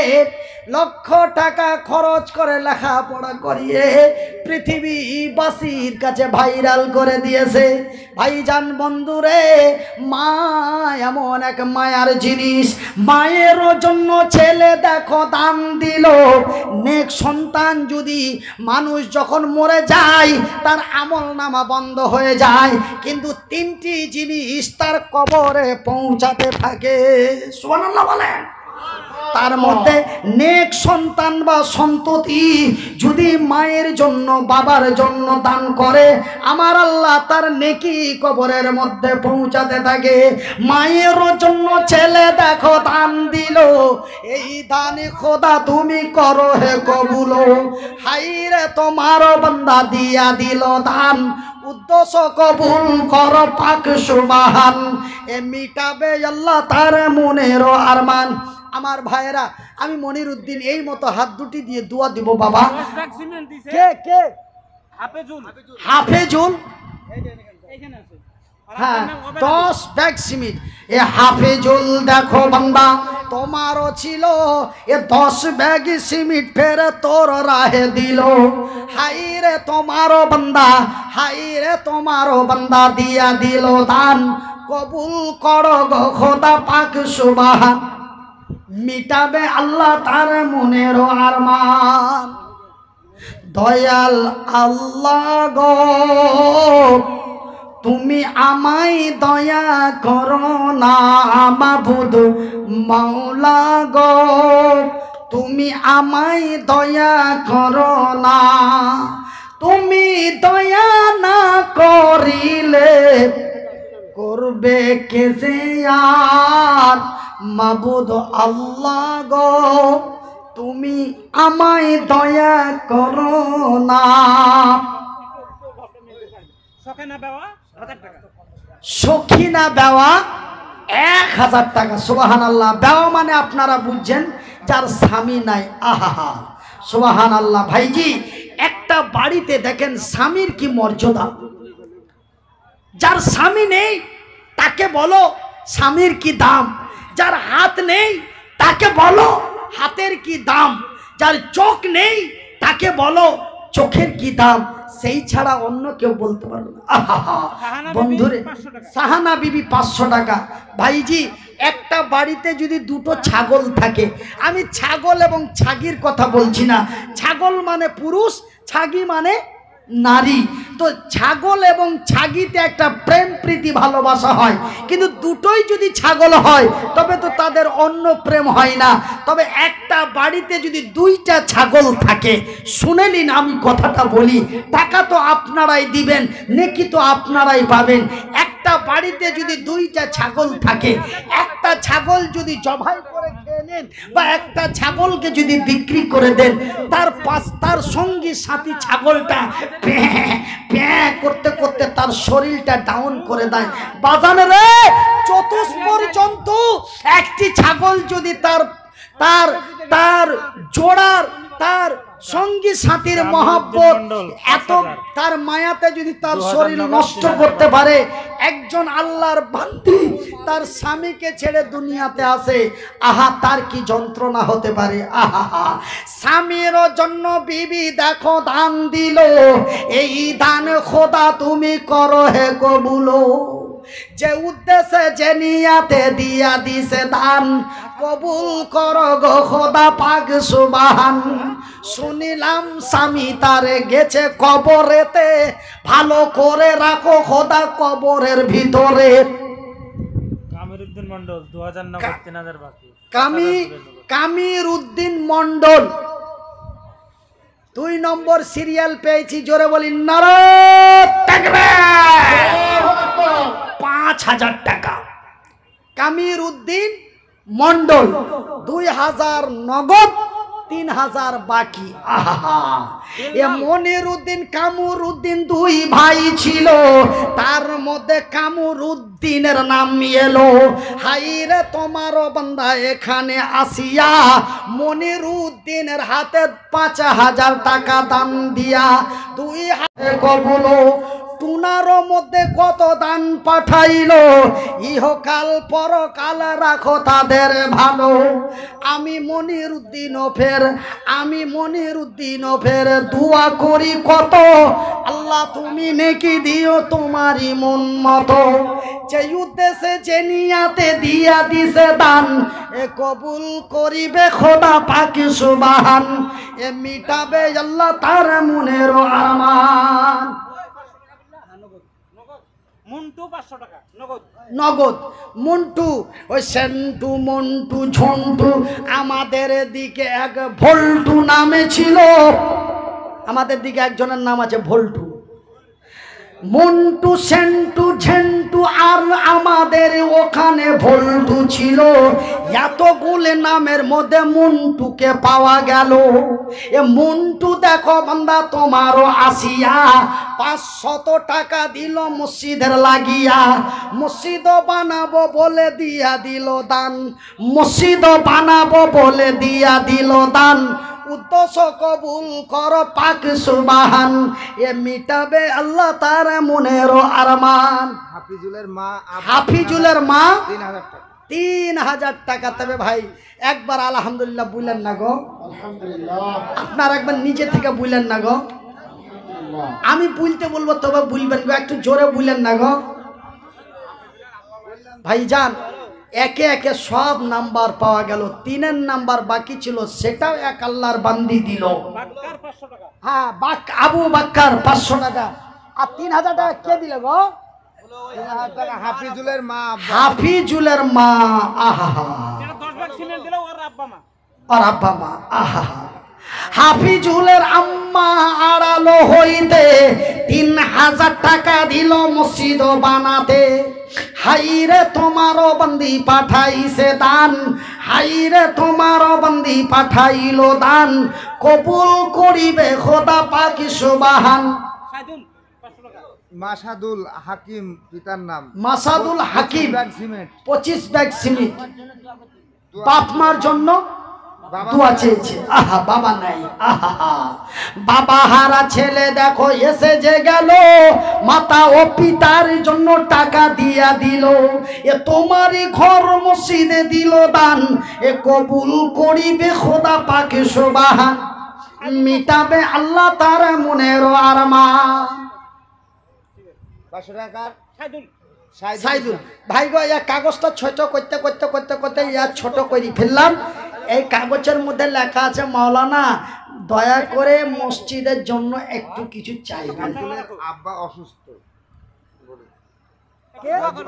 লক্ষ টাকা খরচ করে লেখাপড়া করিয়ে পৃথিবীবাসীর কাছে ভাইরাল করে দিয়েছে। ভাইজান বন্ধুরে, মা এমন এক মায়ার জিনিস, মায়ের জন্য ছেলে দেখো দান দিল। নেক সন্তান যদি মানুষ যখন মরে যায় তার আমল নামা বন্ধ হয়ে যায়, কিন্তু 3টি জিনিস তার কবরে পৌঁছাতে থাকে। সুবহানাল্লাহ বলেন। তার মধ্যে নেক সন্তান বা সন্ততি যদি মায়ের জন্য বাবার জন্য দান করে, আমার আল্লাহ তার নেকি কবরের মধ্যে পৌঁছাতে থাকে। মায়ের জন্য ছেলে দেখো দান দিল, এই দানে খোদা তুমি করো হে কবুল। হাইরে তোমার বান্দা দিয়া দিল দান, উদ্দেশ্য কবুল কর পাক সুবহান। এ মিটাবে আল্লাহ তার মনের আরমান। আমার ভাইয়েরা, আমি মনির উদ্দিন এই মতো হাত দুটি দিয়ে দোয়া দিব বাবা। কে কে? হাফেজুল। হ্যাঁ, 10 ব্যাগ সিমেন্ট। এ হাফেজুল দেখো বান্দা তোমারও ছিল, এ 10 ব্যাগ সিমেন্ট ফের তোর রাহে দিল। হাইরে তোমারও বান্দা, হাইরে তোমারও বান্দা দিয়া দিল দান, কবুল করো গো খোদা পাক সুবহান। মিটাবে আল্লাহ তার মনের আরমান। দয়াল আল্লাহ গো তুমি আমায় দয়া করো না, মাবুদ মাওলা গো তুমি আমায় দয়া করো না, তুমি দয়া না করিলে করবে কে যে আর মাবুদ আল্লাহ গো, তুমি আমায় দয়া করো না। সখেনা বেওয়া 1000 টাকা। সখিনা বেওয়া 1000 টাকা। সুবহানাল্লাহ। বেওয়া মানে আপনারা বুঝছেন যার স্বামী নাই। আহা সুবহানাল্লাহ। ভাইজি একটা বাড়িতে দেখেন স্বামীর কি মর্যাদা। যার স্বামী নেই তাকে বলো স্বামীর কি দাম, যার হাত নেই তাকে বলো হাতের কি দাম, যার চোখ নেই তাকে বলো চোখের কি দাম, সেই ছাড়া অন্য কেউ বলতে পারবে না। আহা বন্ধুরে, সাহানা বিবি 500 টাকা। ভাইজি একটা বাড়িতে যদি দুটো ছাগল থাকে, আমি ছাগল এবং ছাগির কথা বলছি না, ছাগল মানে পুরুষ, ছাগি মানে নারী। তো ছাগল এবং ছাগিতে একটা প্রেম প্রীতি ভালোবাসা হয়, কিন্তু দুটোই যদি ছাগল হয় তবে তো তাদের অন্য প্রেম হয় না। তবে একটা বাড়িতে যদি 2টা ছাগল থাকে, শুনে নিন আমি কথাটা বলি, টাকা তো আপনারাই দিবেন, নেকি তো আপনারাই পাবেন। একটা বাড়িতে যদি 2টা ছাগল থাকে, একটা ছাগল যদি জবাই করে খেয়ে নেন বা একটা ছাগলকে যদি বিক্রি করে দেন, তার সঙ্গী সাথী ছাগলটা প্যাঁ করতে করতে তার শরীরটা ডাউন করে দেয়। বাজানে রে, চতুষ্পর জন্তু একটি ছাগল যদি তার জোড়ার তার সঙ্গী সাথীর মহব্বত এত তার মায়াতে যদি তার শরীর নষ্ট করতে পারে, একজন আল্লাহর বান্দি তার স্বামীকে ছেড়ে দুনিয়াতে আসে, আহা তার কি যন্ত্রণা হতে পারে। আহা স্বামীর জন্য বিবি দেখো দান দিল, এই দান খোদা তুমি করো হে কবুলো, যে উদ্দেশ্যে যে নিয়াতে দিয়া দিছে দান, কবুল করো গো খোদা পাক সুবহান। শুনিলাম স্বামী তারে গেছে কবরেতে, ভালো করে রাখো খোদা কবরের ভিতরে। কামিরউদ্দিন মন্ডল 2000 নগদ 3000 বাকি। কামিরউদ্দিন মন্ডল 2 নম্বর সিরিয়াল পেয়েছি, জোরে বলি নারায়ে তাকবীর। 5000 টাকা। কামিরউদ্দিন মন্ডল 2000 নগদ 3000 বাকি। আহা এ মনিরউদ্দিন কামরউদ্দিন 2 ভাই ছিল, তার মধ্যে কামরউদ্দিনের নাম এলো। হাইরে তোমারও বান্দা এখানে আসিয়া মনিরউদ্দিনের হাতে 5000 টাকা দান দিয়া 2 হাতে কবুল। টুনার মধ্যে কত দান পাঠাইলো, ইহকাল পরকাল রাখো তাদের ভালো। আমি মনিরউদ্দিন ফের দোয়া করি কত, আল্লাহ তুমি নেকি দিও তোমারই মন মতো। যে উদ্দেশ্যে যে নিয়াতে দিয়া দিছে দান, এ কবুল করিবে খোদা পাক সুবহান। এ মিটাবে আল্লাহ তার মনের আরমান। মুন্টু 500 টাকা নগদ। নগদ। মন্টু, ওই সেন্টু মন্টু ঝন্টু, আমাদের দিকে এক ভল্টু নামে ছিল, আমাদের দিকে একজনের নাম আছে ভল্টু। মন্টু সেন্টু ঝেন্টু আর আমাদের ওখানে ভল্টু ছিল। এতগুলো নামের মধ্যে মন্টুকে পাওয়া গেল। এ মন্টু দেখো বান্দা তোমারও আসিয়া 500 টাকা দিল মসজিদের লাগিয়া, মসজিদ বানাবো বলে দিয়া দিল দান, মসজিদ বানাবো বলে দিয়া দিল দান। উদ্দেশ্য কবুল কর পাক সুবহান। এ মিটাবে আল্লাহ তার মনের আরমান। হাফিজুলের মা 3000 টাকা। তবে ভাই একবার আলহামদুলিল্লাহ বললেন না গো, আপনার একবার নিজে থেকে বললেন না গো, আমি বলতে বলবো তবে বলবেন গো, একটু জোরে বললেন না গো ভাইজান। একে একে সব নাম্বার পাওয়া গেল, 3 নাম্বার বাকি ছিল, সেটাও এক আল্লাহর বান্দি দিল। হ্যাঁ আবু বাক্কার 500 টাকা। আর 3000 টাকা কে দিল গো? হাফিজুলের মা। আহা 10 ভাগ সিমেন্ট দিল ওর আব্বা মা। আর আব্বা মা আহা হাফিজুলের আম্মা আড়ালো হইতে 3000 টাকা দিল মসজিদ বানাতে। হাইরে তোমারও বন্দি পাঠাইছে দান, হাইরে তোমারও বন্দি পাঠাইল দান, কবুল করিবে খোদা পাক সুবহান। সাইদুল 500 টাকা। মাসাদুল হাকিম পিতার নাম। মাসাদুল হাকিম 25 ব্যাগ সিমেন্ট। 25 ব্যাগ সিমেন্ট বাপ মার জন্য দোয়া চেয়েছে। আহা বাবা নাই, আহা বাবা হারা ছেলে দেখো এসে যে গেল, মাতা ও পিতার জন্য টাকা দিয়া দিল, এ তোমারই ঘর মসজিদে দিল দান, এ কবুল করিবে খোদা পাক সুবহান, মিটাবে আল্লাহ তার মনের আরমান। 500 টাকা সাইদুল সাইদুল ভাই গো, এই কাগজটা ছোট করতে করতে করতে করতে ইয়া ছোট করে ফেললাম। এই কাগজের মধ্যে লেখা আছে মাওলানা দয়া করে মসজিদের জন্য একটু কিছু চাইবেন। সাইদুলের আব্বা অসুস্থ।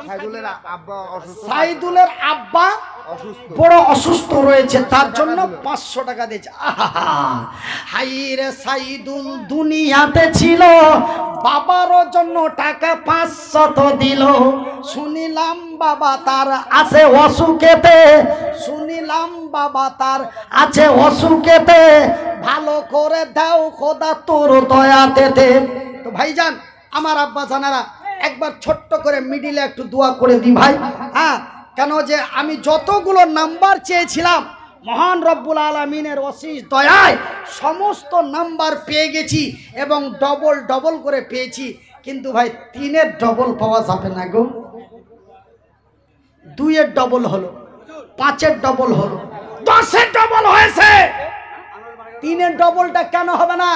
সাইদুলের আব্বা অসুস্থ। সাইদুলের আব্বা অসুস্থ। বড় অসুস্থ রয়েছে, তার জন্য 500 টাকা দিয়েছে। আহা হাইরে সাইদুল দুনিয়াতে ছিল, বাবারও জন্য টাকা 500 দিল। শুনিলাম বাবা তার আছে অসুখেতে, শুনিলাম বাবা তার আছে অসুখেতে, ভালো করে দাও খোদা তোর দয়াতে। তো ভাইজান আমার আব্বা জানারা একবার ছোট্ট করে মিডিলে একটু দোয়া করে দিই ভাই। হ্যাঁ, কেন যে আমি যতগুলো নাম্বার চেয়েছিলাম মহান রব্বুল আলামিনের অশেষ দয়ায় সমস্ত নাম্বার পেয়ে গেছি এবং ডবল ডবল করে পেয়েছি। কিন্তু ভাই 3-এর ডবল পাওয়া যাবে না গো, 2-এর ডবল হলো, 5-এর ডবল হলো, 10-এর ডবল হয়েছে, 3-এর ডবলটা কেন হবে না?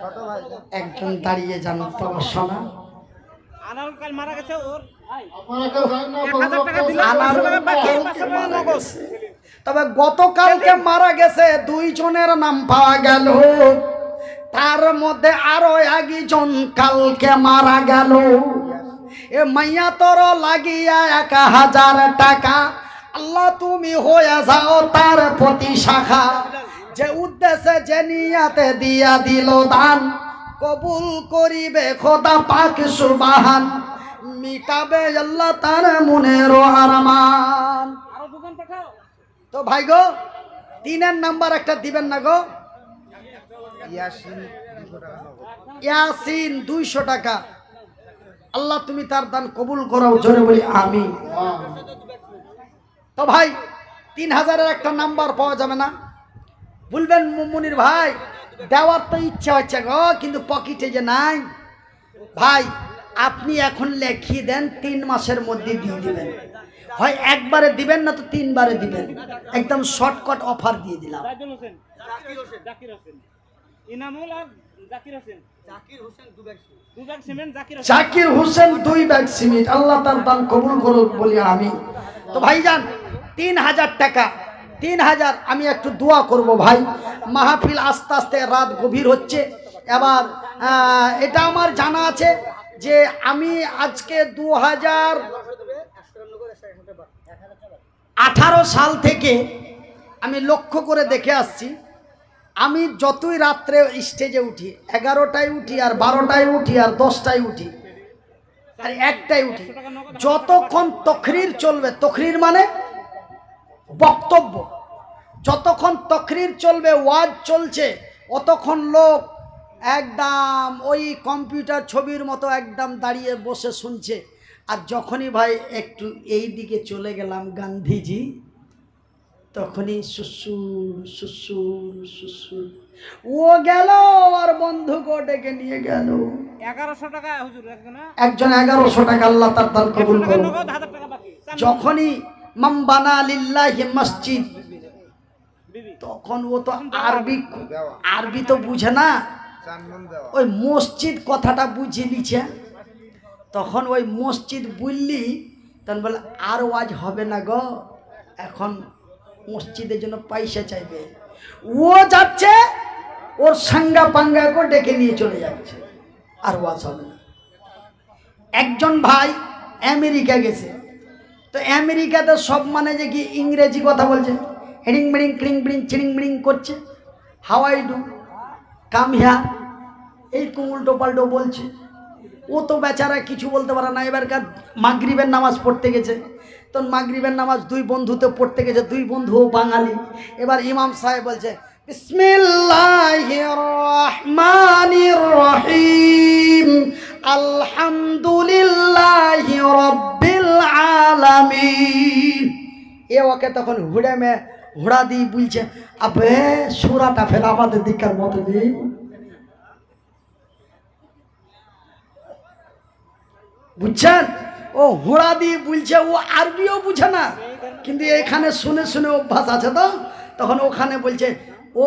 ছোট ভাই একজন দাঁড়িয়ে যান বাবা সোনা। আনারুল কাল মারা গেছে, ওর তবে গতকালকে মারা গেছে 2 জনের নাম পাওয়া গেল, তার মধ্যে আরো 1 জন কালকে মারা গেল। এ মাইয়া তোর লাগিয়া 1000 টাকা, আল্লাহ তুমি হয়ে যাও তার প্রতি শাখা, যে উদ্দেশ্যে যে নিয়াতে দিয়া দিল দান, কবুল করিবে খোদা পাক সুবহান, মিটাবে আল্লাহ তার মনের আরমান। আরো দোকান পাঠাও। তো ভাই গো 3-এর নাম্বার একটা দিবেন না গো? ইয়াসিন 200 টাকা নগদ। ইয়াসিন 200 টাকা, আল্লাহ তুমি তার দান কবুল করো, জোরে বলি আমিন। তো ভাই 3000-এর একটা নাম্বার পাওয়া যাবে না? বলবেন মুনির ভাই দেওয়ার তো ইচ্ছা হচ্ছে গো, কিন্তু পকেটে যে নাই। ভাই আপনি এখন লিখিয়ে দেন, 3 মাসের মধ্যে দিয়ে দিবেন, হয় একবারে দিবেন না তো 3 বারে দিবেন, একদম শর্টকাট অফার দিয়ে দিলাম। সাইদুল হোসেন, জাকির হোসেন, ইনামুল আর Zakir Hossain. Zakir Hossain 2 bag cement. 2 bag cement Zakir Hossain. Zakir Hossain 2 bag cement, Allah তার দান কবুল করুক বলি আমি। তো ভাইজান 3000 টাকা, 3000 আমি একটু দোয়া করব ভাই। মাহফিল আস্তে আস্তে রাত গভীর হচ্ছে। এবার এটা আমার জানা আছে যে আমি আজকে 2018 সাল থেকে আমি লক্ষ্য করে দেখে আসছি, আমি যতই রাত্রে স্টেজে উঠি, 11টায় উঠি আর 12টায় উঠি আর 10টায় উঠি আর 1টায় উঠি, যতক্ষণ তকরির চলবে, তকরির মানে বক্তব্য, যতক্ষণ তকরির চলবে, ওয়াজ চলছে, অতক্ষণ লোক একদম ওই কম্পিউটার ছবির মতো একদম দাঁড়িয়ে বসে শুনছে। আর যখনই ভাই একটু এই দিকে চলে গেলাম গান্ধীজি, তখনই সুসুর সুসুর সুসুর ও গেল আর বন্ধুকে ডেকে নিয়ে গেল। 1100 টাকা হুজুর একজন 1100 টাকা, আল্লাহ তার দান কবুল করুন। নগদ 1000 টাকা বাকি। যখনই মান বানা লিল্লাহি মসজিদ, বিবি তখন ও তো আরবি তো বুঝে না, চানমন দেওয়া। ওই মসজিদ কথাটা বুঝিয়ে দিচ্ছে। তখন ওই মসজিদ বললি তখন বলে আর ওয়াজ হবে না গো, এখন মসজিদের জন্য পয়সা চাইবে। ও যাচ্ছে ওর সাঙ্গা পাঙ্গা করে ডেকে নিয়ে চলে যাচ্ছে, আর ওয়াজ হবে না। একজন ভাই আমেরিকা গেছে, তো আমেরিকাতে সব মানে যে কি ইংরেজি কথা বলছে, এডিং বিড়িং ক্রিং বিড়িং চিড়িং বিড়িং করছে, হাওয়াই ডু কাম হিয়ার, এই উল্টো পাল্টো বলছে। ও তো বেচারা কিছু বলতে পারে না। এবারকার মাগরিবের নামাজ পড়তে গেছে, তো মাগরিবের নামাজ দুই বন্ধুতে পড়তে গেছে, দুই বন্ধুও বাঙালি। এবার ইমাম সাহেব বলছে বিসমিল্লাহির রহমানির রহিম আলহামদুলিল্লাহি রাব্বিল আলামিন। এ ওকে তখন হুড়া দিয়ে বলছে আবে সূরাটা ফের আমাদের দিকের মতো দিই। বুঝছেন? ও হুড়া দিয়ে বলছে, ও আরবিও বুঝে না, কিন্তু এখানে শুনে শুনে অভ্যাস আছে, তো তখন ওখানে বলছে ও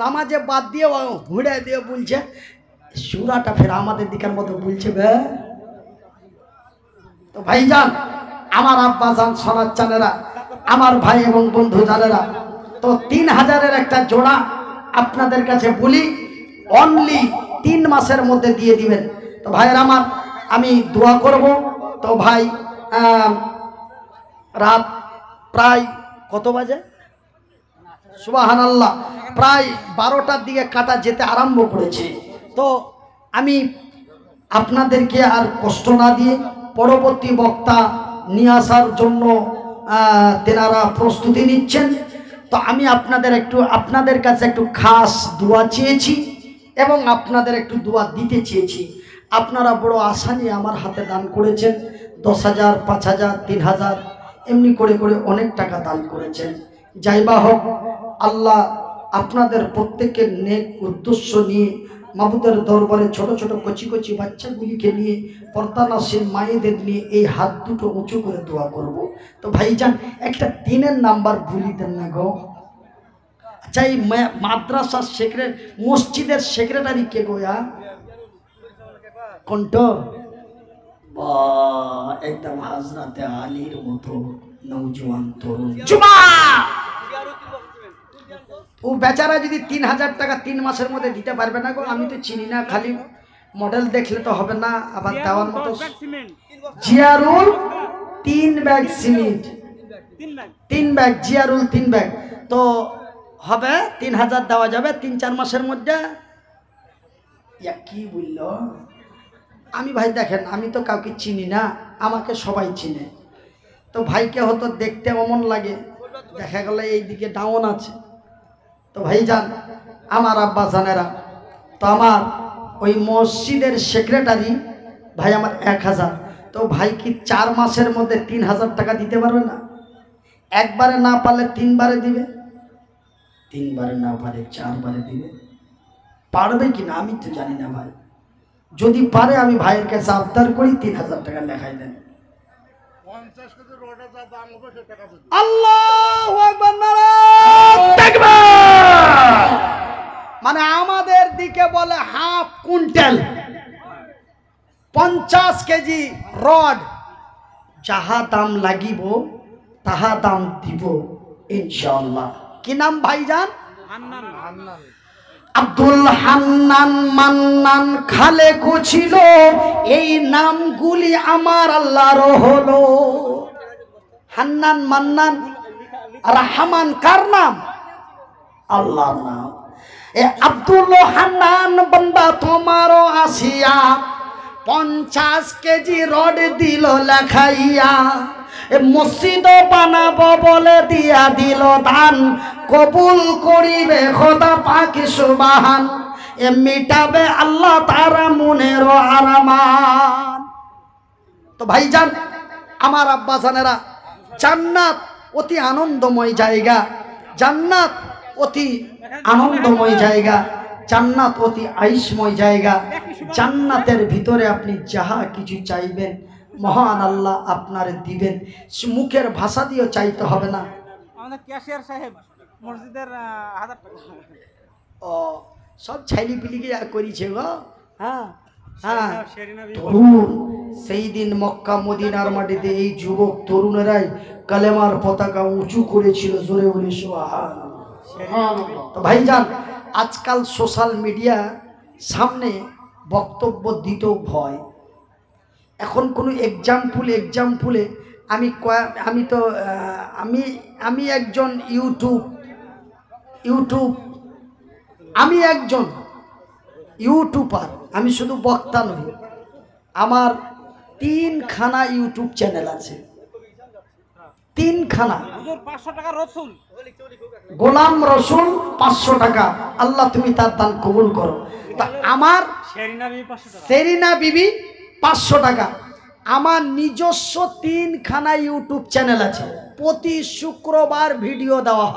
নামাজে বাদ দিয়ে ও হুড়ে দিয়ে বলছে সূরাটা ফের আমাদের দিকের মতো বলছে বে। তো ভাইজান, আমার আব্বা জান, সোনার চানেরা, আমার ভাই এবং বন্ধু জানেরা, তো 3000-এর একটা জোড়া আপনাদের কাছে বলি, অনলি 3 মাসের মধ্যে দিয়ে দিবেন। তো ভাইয়ের আমার, আমি দোয়া করব। তো ভাই রাত প্রায় কত বাজে? সুবহানাল্লাহ, প্রায় 12টার দিকে কাটা যেতে আরম্ভ করেছে। তো আমি আপনাদেরকে আর কষ্ট না দিয়ে পরবর্তী বক্তা নিয়ে আসার জন্য তেনারা প্রস্তুতি নিচ্ছেন। তো আমি আপনাদের কাছে একটু খাস দোয়া চেয়েছি এবং আপনাদের একটু দোয়া দিতে চেয়েছি। আপনারা বড় আশা নিয়ে আমার হাতে দান করেছেন, 10,000, 5,000, 3,000 এমনি করে করে অনেক টাকা দান করেছেন। যাই বা হোক, আল্লাহ আপনাদের প্রত্যেকের নেক উদ্দেশ্য নিয়ে মাবুদের দরবারে ছোট ছোট কচি কচি বাচ্চাগুলিকে নিয়ে, পর্দানাসীন মায়েদের নিয়ে এই হাত দুটো উঁচু করে দোয়া করব। তো ভাইজান, একটা দিনের নাম্বার ভুলি দেন না গো। আচ্ছা, এই মাদ্রাসার মসজিদের সেক্রেটারি কে গোয়া? কোনটো? বাহ, একদম হাজরাতে আলীর মতো নওজোয়ান তরুণ জুমা। ও বেচারা যদি 3000 টাকা 3 মাসের মধ্যে দিতে পারবে না গো। আমি তো চিনি না, খালি মডেল দেখলে তো হবে না, আবার দেওয়ার মতো। Ziarul 3 bag cement, 3 bag Ziarul 3 bag, তো হবে 3000 দেওয়া যাবে 3-4 মাসের মধ্যে। কি বলল? আমি ভাই দেখেন, আমি তো কাউকে চিনি না, আমাকে সবাই চিনে। তো ভাইকে হয়তো দেখতে অমন লাগে, দেখা গেল এইদিকে ডাউন আছে। তো ভাইজান, আমার আব্বা জানেরা, তো আমার ওই মসজিদের সেক্রেটারি ভাই আমার 1000। তো ভাই কি 4 মাসের মধ্যে 3000 টাকা দিতে পারবে না? একবারে না পারলে 3 বারে দিবে, 3 বারে না পারে 4 বারে দিবে। পারবে কি না আমি তো জানি না ভাই। যদি পারে আমি ভাইয়ের কাছে আবদার করি 3000 টাকা লেখাই দেন। আল্লাহু আকবার, নারায়ে তাকবীর। মানে আমাদের দিকে বলে হাফ কুইন্টাল 50 কেজি রড, যাহা দাম লাগিব তাহা দাম দিব ইনশাআল্লাহ। কি নাম ভাইজান? আব্দুল হান্নান মান্নান খালে ছিল, এই নামগুলি আমার আল্লাহর হলো। হান্নান মান্নান রহমান কার নাম? আল্লাহর নাম। এ আব্দুল হান্নান বান্দা তোমারও আসিয়া 50 কেজি রড দিল লেখাইয়া, মসজিদ বানাবো বলে দিয়া দিল দান, কবুল করিবে খোদা পাক সুবহান, এ মিটাবে আল্লাহ তারা মনের আরমান। তো ভাইজান, আমার আব্বা জানেরা, জান্নাত অতি আনন্দময় জায়গা, জান্নাত অতি আনন্দময় জায়গা, জান্নাত অতি আইসময় জায়গা। জান্নাতের ভিতরে আপনি যাহা কিছু চাইবেন মহান আল্লাহ আপনার দিবেন, মুখের ভাষা দিয়েও চাইতে হবে না। আমাদের ক্যাশিয়ার সাহেব মসজিদের 1000 টাকা। ও সব ছাইলি পিলিকে করিছে গো। হ্যাঁ হ্যাঁ, তরুণ সেই দিন মক্কা মদিনার মাটিতে এই যুবক তরুণেরাই কালেমার পতাকা উঁচু করেছিল, জোরে বলে সুবহানাল্লাহ। তো ভাইজান, আজকাল সোশ্যাল মিডিয়া সামনে বক্তব্য দিতেও ভয়। এখন কোনো এক্সাম্পলে আমি তো আমি একজন আমি একজন ইউটিউবার, আমি শুধু বক্তা নই। আমার 3খানা ইউটিউব চ্যানেল আছে, 3খানা। হুজুর 500 টাকা রসুল। গোলাম রসুল 500 টাকা, আল্লাহ তুমি তার দান কবুল করো। তা আমার শেরিনা বিবি 500 টাকা। সেরিনা বিবি 500 টাকা। আমার নিজস্ব 3খানা ইউটিউব চ্যানেল আছে, প্রতি শুক্রবার ভিডিও দেওয়া হয়।